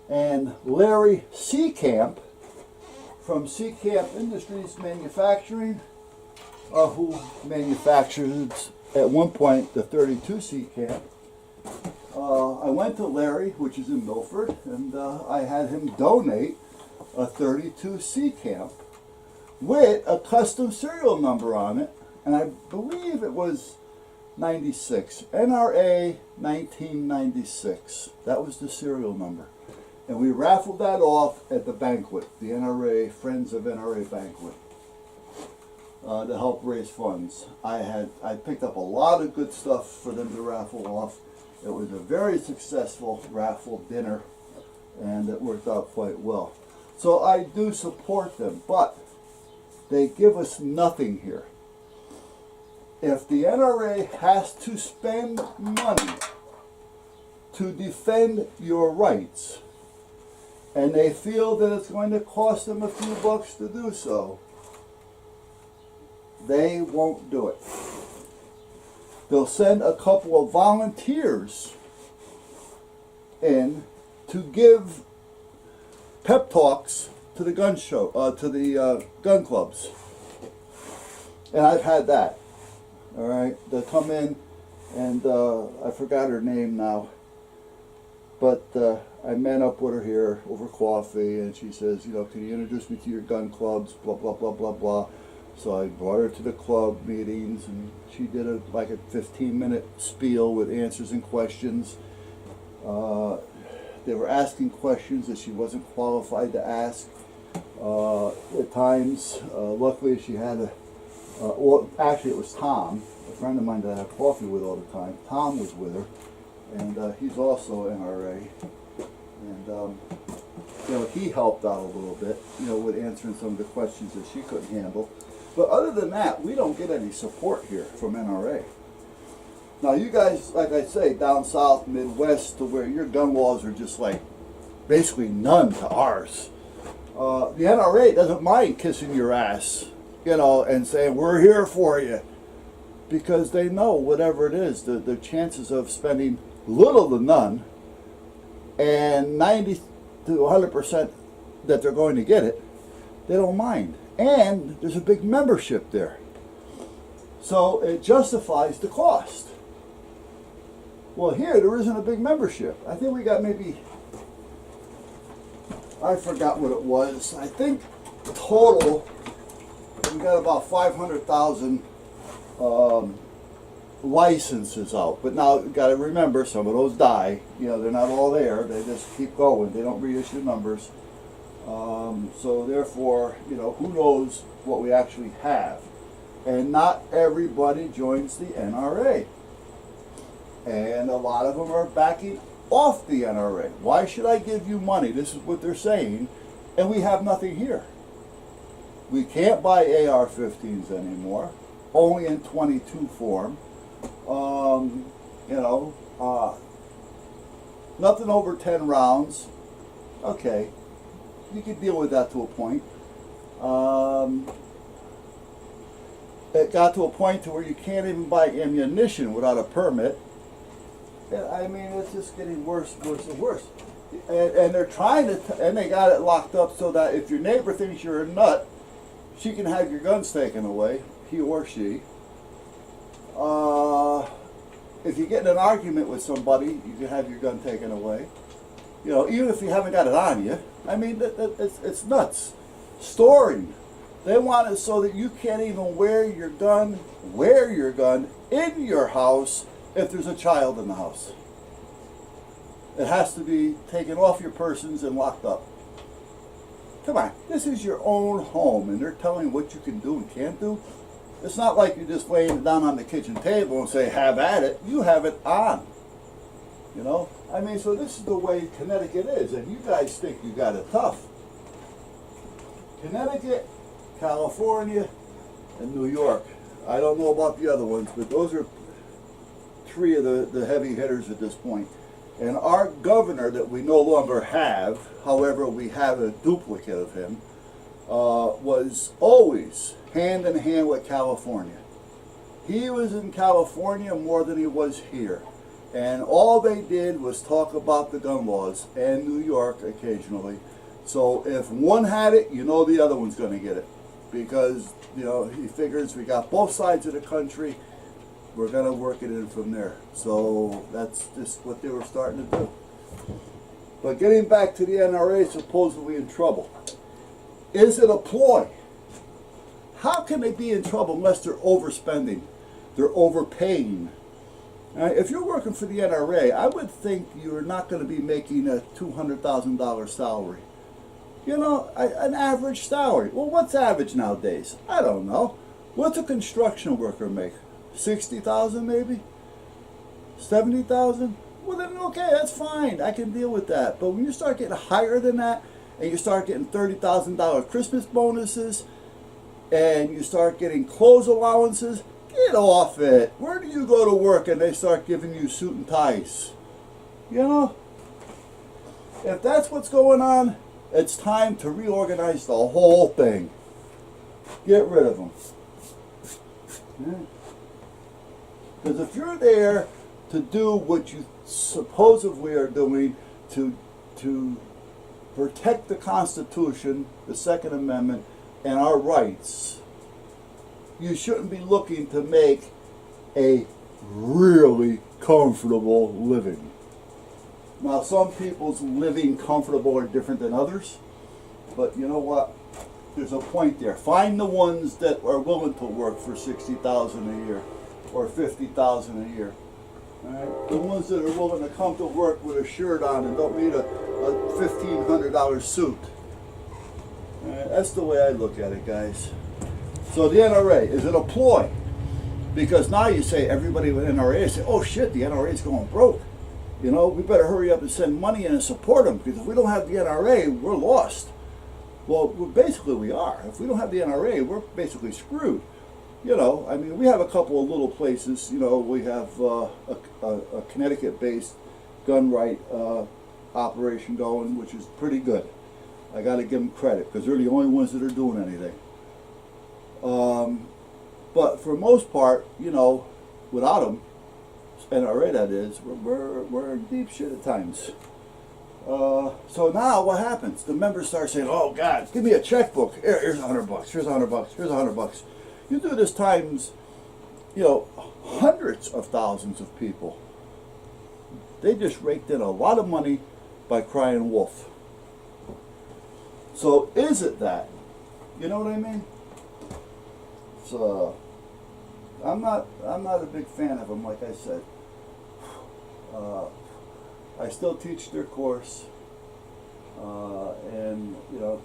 And Larry Seacamp from Seacamp Industries Manufacturing, who manufactured at one point the 32 Seacamp. I went to Larry, which is in Milford, and I had him donate a 32 Seacamp with a custom serial number on it, and I believe it was 96, NRA 1996. That was the serial number. And we raffled that off at the banquet, the NRA, Friends of NRA banquet, to help raise funds. I picked up a lot of good stuff for them to raffle off. It was a very successful raffle dinner, and it worked out quite well. So I do support them, but they give us nothing here. If the NRA has to spend money to defend your rights, and they feel that it's going to cost them a few bucks to do so, they won't do it. They'll send a couple of volunteers in to give pep talks to the gun show, to the gun clubs. And I've had that. All right, they'll come in, and I forgot her name now, but I met up with her here over coffee, and she says, you know, can you introduce me to your gun clubs, blah, blah, blah, blah, blah. So I brought her to the club meetings, and she did like a 15-minute spiel with answers and questions. They were asking questions that she wasn't qualified to ask at times. Luckily, she had well, actually it was Tom, a friend of mine that I have coffee with all the time. Tom was with her, and he's also NRA. And you know, he helped out a little bit, you know, with answering some of the questions that she couldn't handle. But other than that, we don't get any support here from NRA. Now you guys, like I say, down south, Midwest, to where your gun laws are just like basically none to ours. The NRA doesn't mind kissing your ass, you know, and saying, we're here for you. Because they know whatever it is, the chances of spending little to none and 90 to 100% that they're going to get it, they don't mind. And there's a big membership there. So it justifies the cost. Well, here there isn't a big membership. I think we got maybe, I forgot what it was. I think total, we got about 500,000 licenses out. But now you got to remember, some of those die. You know, they're not all there. They just keep going. They don't reissue numbers. So therefore, you know, who knows what we actually have. And not everybody joins the NRA. And a lot of them are backing off the NRA. Why should I give you money? This is what they're saying. And we have nothing here. We can't buy AR-15s anymore. Only in .22 form. You know, nothing over 10 rounds. Okay. You can deal with that to a point. It got to a point to where you can't even buy ammunition without a permit. I mean, it's just getting worse, worse, and worse. And they're trying to, and they got it locked up so that if your neighbor thinks you're a nut, she can have your guns taken away, he or she. If you get in an argument with somebody, you can have your gun taken away. You know, even if you haven't got it on you. I mean, it's nuts. Storing. They want it so that you can't even wear your gun in your house if there's a child in the house. It has to be taken off your persons and locked up. Come on, this is your own home, and they're telling you what you can do and can't do. It's not like you're just laying it down on the kitchen table and say, have at it. You have it on. You know? I mean, so this is the way Connecticut is, and you guys think you got it tough. Connecticut, California, and New York. I don't know about the other ones, but those are three of the heavy hitters at this point. And our governor that we no longer have, however we have a duplicate of him, was always hand in hand with California. He was in California more than he was here. And all they did was talk about the gun laws and New York occasionally. So if one had it, you know the other one's going to get it. Because, you know, he figures we got both sides of the country, we're going to work it in from there. So that's just what they were starting to do. But getting back to the NRA supposedly in trouble. Is it a ploy? How can they be in trouble unless they're overspending? They're overpaying. If you're working for the NRA, I would think you're not going to be making a $200,000 salary. You know, an average salary. Well, what's average nowadays? I don't know. What's a construction worker make? 60,000 maybe? 70,000? Well then, okay, that's fine. I can deal with that. But when you start getting higher than that, and you start getting $30,000 Christmas bonuses, and you start getting clothes allowances, get off it. Where do you go to work and they start giving you suit and ties? You know? If that's what's going on, it's time to reorganize the whole thing. Get rid of them. Because if you're there to do what you supposedly are doing to protect the Constitution, the Second Amendment, and our rights, you shouldn't be looking to make a really comfortable living. Now, some people's living comfortable are different than others, but you know what? There's a point there. Find the ones that are willing to work for $60,000 a year or $50,000 a year. All right? The ones that are willing to come to work with a shirt on and don't need a $1,500 suit. All right? That's the way I look at it, guys. So the NRA, is it a ploy? Because now you say everybody with NRA say, oh shit, the NRA is going broke. You know, we better hurry up and send money in and support them, because if we don't have the NRA, we're lost. Well, basically we are. If we don't have the NRA, we're basically screwed. You know, I mean, we have a couple of little places. You know, we have a Connecticut-based gun right operation going, which is pretty good. I got to give them credit, because they're the only ones that are doing anything. But for most part, you know, without them, NRA that is, we're in deep shit at times. So now what happens? The members start saying, oh God, give me a checkbook. Here's $100, here's $100, here's $100. You do this times, you know, hundreds of thousands of people. They just raked in a lot of money by crying wolf. So is it that? You know what I mean? So I'm not a big fan of them, like I said. I still teach their course, and you know,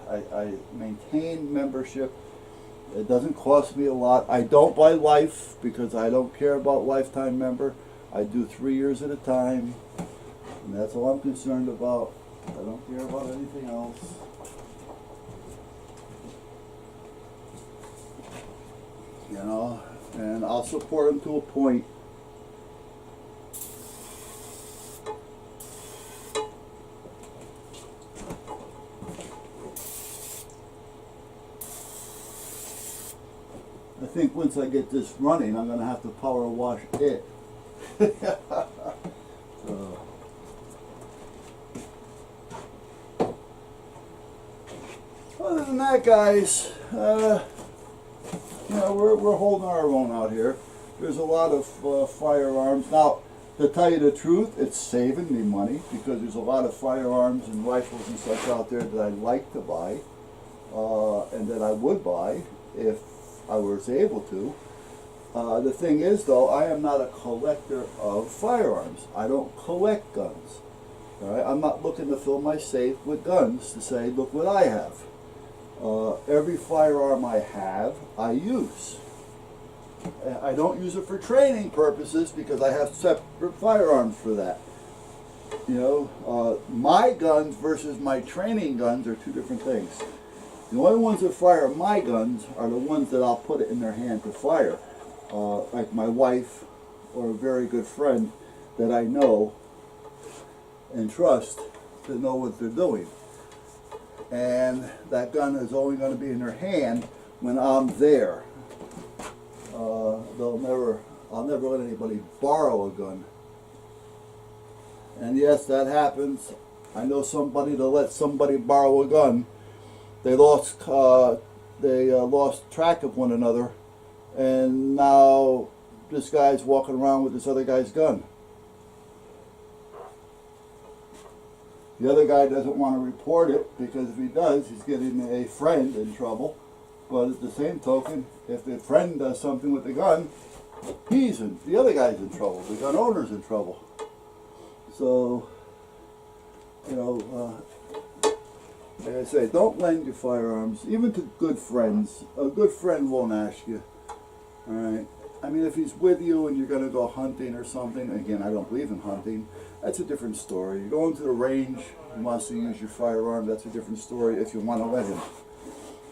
I maintain membership. It doesn't cost me a lot. I don't buy life because I don't care about lifetime member. I do 3 years at a time, and that's all I'm concerned about. I don't care about anything else. You know, and I'll support them to a point. I think once I get this running, I'm going to have to power wash it. So. Other than that, guys, you know, we're holding our own out here. There's a lot of firearms. Now, to tell you the truth, it's saving me money because there's a lot of firearms and rifles and such out there that I'd like to buy, and that I would buy if I was able to. The thing is, though, I am not a collector of firearms. I don't collect guns. All right? I'm not looking to fill my safe with guns to say, look what I have. Every firearm I have, I use. I don't use it for training purposes because I have separate firearms for that. You know, my guns versus my training guns are two different things. The only ones that fire my guns are the ones that I'll put it in their hand to fire. Like my wife or a very good friend that I know and trust to know what they're doing. And that gun is only going to be in their hand when I'm there. I'll never let anybody borrow a gun And yes, that happens. I know somebody that let somebody borrow a gun. They lost track of one another, and now this guy's walking around with this other guy's gun. The other guy doesn't want to report it because if he does, he's getting a friend in trouble. But at the same token, if the friend does something with the gun, the other guy's in trouble. The gun owner's in trouble. So, you know, like I say, don't lend your firearms, even to good friends. A good friend won't ask you. All right. I mean, if he's with you and you're going to go hunting or something, again, I don't believe in hunting. That's a different story. You're going to the range, he wants to use your firearm, that's a different story if you want to let him.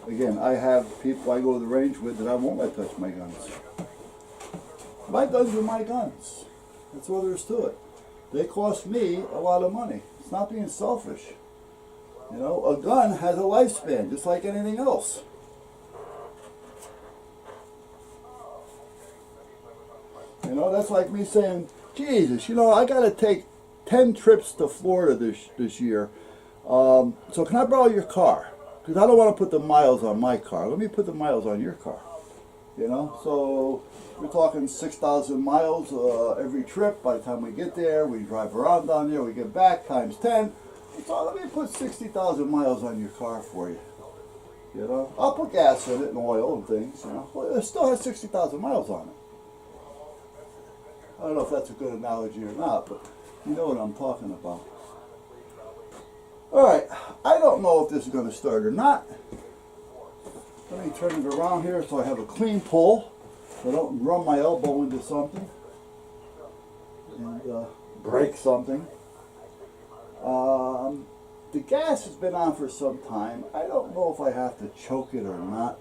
Again, I have people I go to the range with that I won't let touch my guns. My guns are my guns. That's all there is to it. They cost me a lot of money. It's not being selfish. You know, a gun has a lifespan, just like anything else. You know, that's like me saying, Jesus, you know, I got to take 10 trips to Florida this year. So can I borrow your car? Because I don't want to put the miles on my car. Let me put the miles on your car. You know, so we're talking 6,000 miles every trip. By the time we get there, we drive around down there, we get back, times 10. So let me put 60,000 miles on your car for you. You know, I'll put gas in it and oil and things, you know. Well, it still has 60,000 miles on it. I don't know if that's a good analogy or not, but you know what I'm talking about. Alright, I don't know if this is going to start or not. Let me turn it around here so I have a clean pull, so I don't run my elbow into something and break something. The gas has been on for some time. I don't know if I have to choke it or not.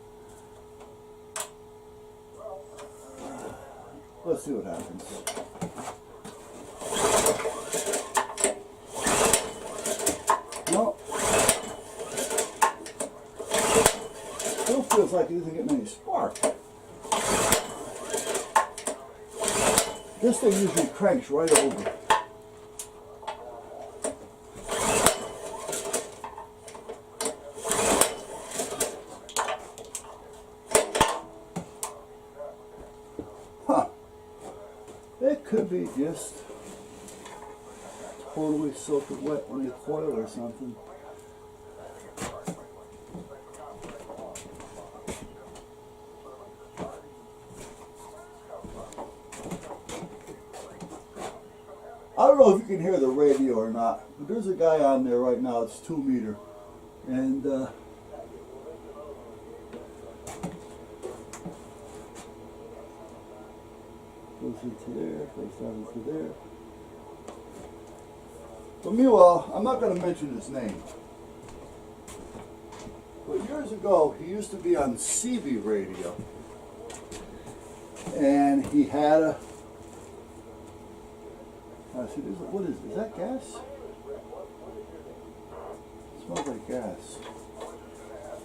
Let's see what happens. No. Still feels like it isn't getting any spark. This thing usually cranks right over. Huh. It could be just totally soaking wet on the coil or something. I don't know if you can hear the radio or not, but there's a guy on there right now, it's 2 meter, and goes into there, goes down into there. But meanwhile, I'm not going to mention his name. But years ago, he used to be on CB radio. And he had a... what is that gas? It smells like gas.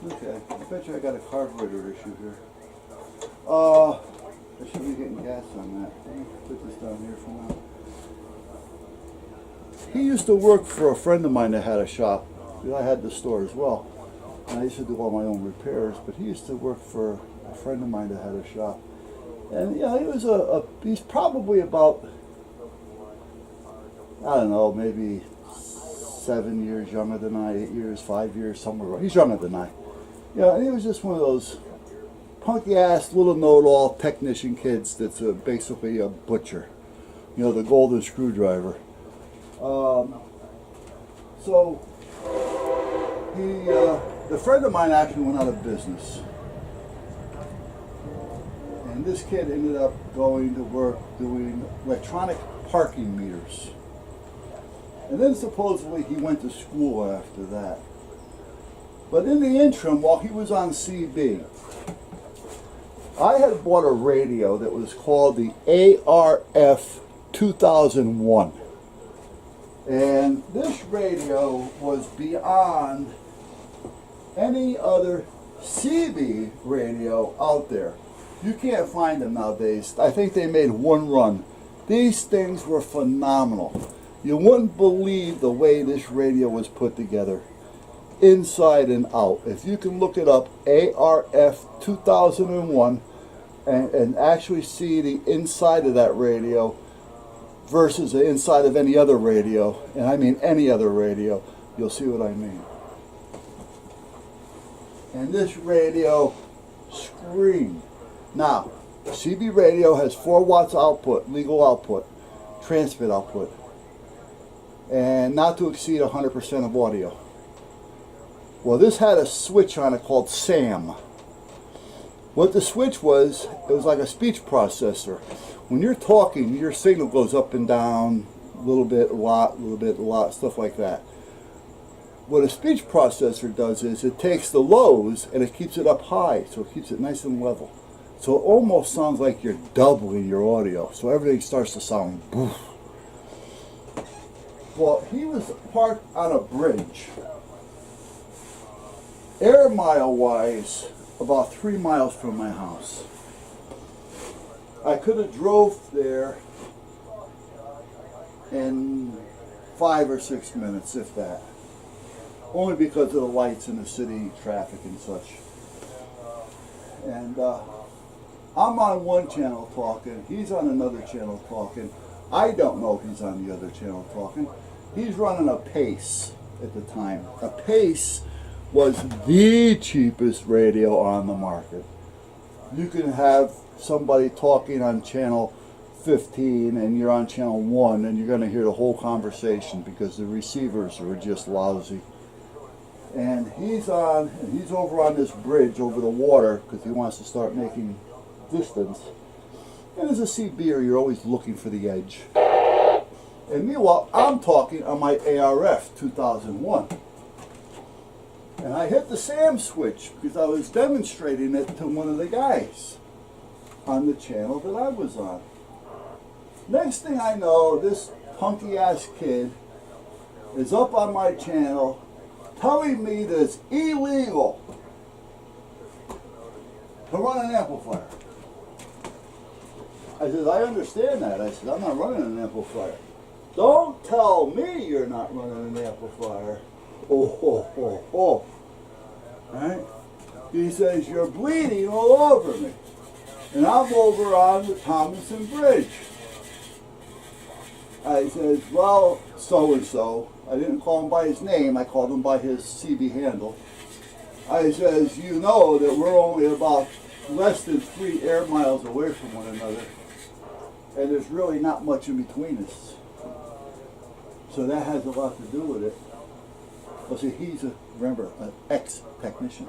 Okay, I bet you I got a carburetor issue here. I should be getting gas on that. Let me put this down here for now. He used to work for a friend of mine that had a shop. I had the store as well. And I used to do all my own repairs, but he used to work for a friend of mine that had a shop. And yeah, he was he's probably about, I don't know, maybe 7 years younger than I, 8 years, 5 years, somewhere around. He's younger than I. Yeah, and he was just one of those punky-ass, little know-it-all technician kids that's basically a butcher. You know, the golden screwdriver. So, the friend of mine actually went out of business. And this kid ended up going to work doing electronic parking meters. And then supposedly he went to school after that. But in the interim, while he was on CB, I had bought a radio that was called the ARF 2001. And this radio was beyond any other CB radio out there. You can't find them nowadays. I think they made one run. These things were phenomenal. You wouldn't believe the way this radio was put together, inside and out. If you can look it up, ARF 2001, and actually see the inside of that radio versus the inside of any other radio, and I mean any other radio, you'll see what I mean. And this radio screamed. Now, CB radio has 4 watts output, legal output, transmit output, and not to exceed 100% of audio. Well, this had a switch on it called SAM. What the switch was, it was like a speech processor. When you're talking, your signal goes up and down, a little bit, a lot, a little bit, a lot, stuff like that. What a speech processor does is it takes the lows and it keeps it up high, so it keeps it nice and level. So it almost sounds like you're doubling your audio, so everything starts to sound boof. Well, he was parked on a bridge, air mile wise, about 3 miles from my house. I could have drove there in 5 or 6 minutes, if that. Only because of the lights in the city, traffic and such. And I'm on one channel talking, he's on another channel talking. I don't know if he's on the other channel talking. He's running a Pace at the time. A Pace was the cheapest radio on the market. You can have somebody talking on channel 15 and you're on channel 1 and you're going to hear the whole conversation because the receivers are just lousy. And he's over on this bridge over the water because he wants to start making distance. And as a CBer, you're always looking for the edge. And meanwhile, I'm talking on my ARF 2001. And I hit the SAM switch because I was demonstrating it to one of the guys on the channel that I was on. Next thing I know, this punky ass kid is up on my channel telling me that it's illegal to run an amplifier. I said, I understand that. I said, I'm not running an amplifier. Don't tell me you're not running an amplifier. Oh. Right? He says, you're bleeding all over me. And I'm over on the Thomason Bridge. I said, well, so-and-so. I didn't call him by his name. I called him by his CB handle. I says, you know that we're only about less than 3 air miles away from one another. And there's really not much in between us. So that has a lot to do with it. Well, see, he's remember, an ex-technician.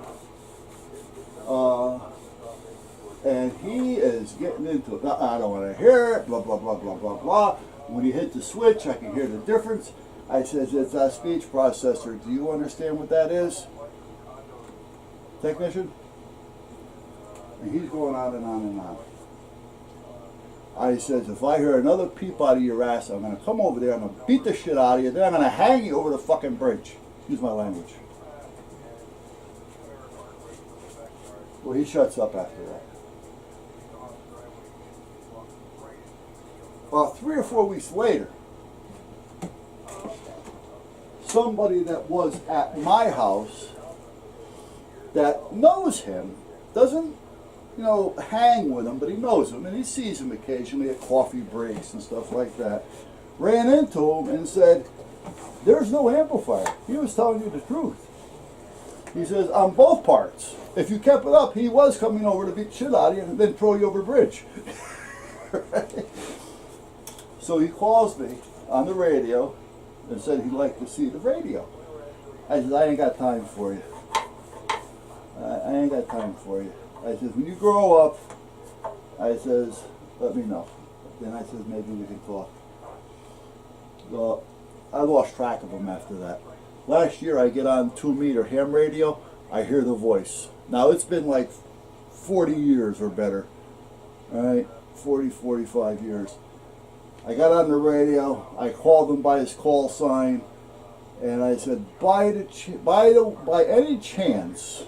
And he is getting into it. I don't want to hear it, blah, blah, blah, blah, blah, blah. When you hit the switch, I can hear the difference. I says, it's a speech processor. Do you understand what that is, technician? And he's going on and on and on. I says, if I hear another peep out of your ass, I'm going to come over there, I'm going to beat the shit out of you, then I'm going to hang you over the fucking bridge. Excuse my language. Well, he shuts up after that. About 3 or 4 weeks later, somebody that was at my house that knows him, doesn't, hang with him, but he knows him, and he sees him occasionally at coffee breaks and stuff like that, ran into him and said, there's no amplifier. He was telling you the truth. He says, on both parts. If you kept it up, he was coming over to beat shit out of you and then throw you over the bridge. Right? So he calls me on the radio and said he'd like to see the radio. I said, I ain't got time for you. I ain't got time for you. I said, when you grow up, I says, let me know. Then I says, maybe we can talk. Well, I lost track of him after that. Last year I get on 2-meter ham radio, I hear the voice. Now it's been like 40 years or better. Alright, 40, 45 years. I got on the radio, I called him by his call sign, and I said, by any chance,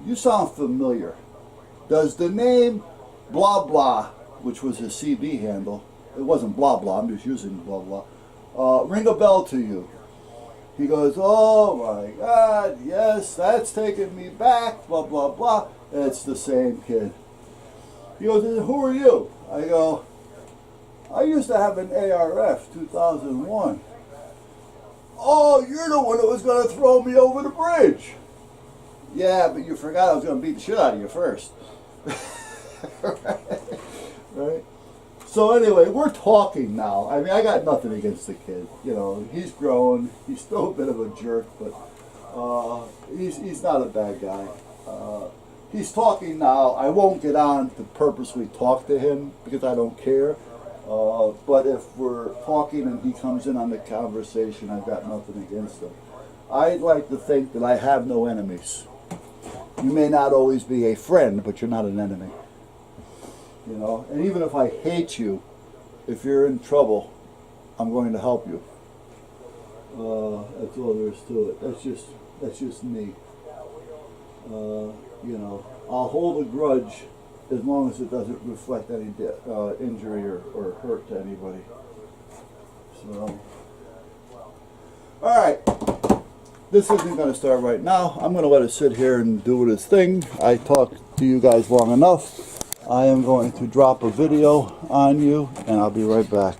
you sound familiar. Does the name blah blah, which was his CB handle, it wasn't blah blah, I'm just using blah blah, ring a bell to you? He goes, oh my God, yes, that's taking me back, blah, blah, blah. And it's the same kid. He goes, who are you? I go, I used to have an ARF 2001. Oh, you're the one that was going to throw me over the bridge. Yeah, but you forgot I was going to beat the shit out of you first. Right? So anyway, we're talking now. I mean, I got nothing against the kid. You know, he's growing. He's still a bit of a jerk, but he's not a bad guy. He's talking now. I won't get on to purposely talk to him because I don't care. But if we're talking and he comes in on the conversation, I've got nothing against him. I'd like to think that I have no enemies. You may not always be a friend, but you're not an enemy. You know, and even if I hate you, if you're in trouble, I'm going to help you. That's all there is to it. That's just me. You know, I'll hold a grudge as long as it doesn't reflect any injury or hurt to anybody. So, all right. This isn't going to start right now. I'm going to let it sit here and do its thing. I talked to you guys long enough. I am going to drop a video on you, and I'll be right back.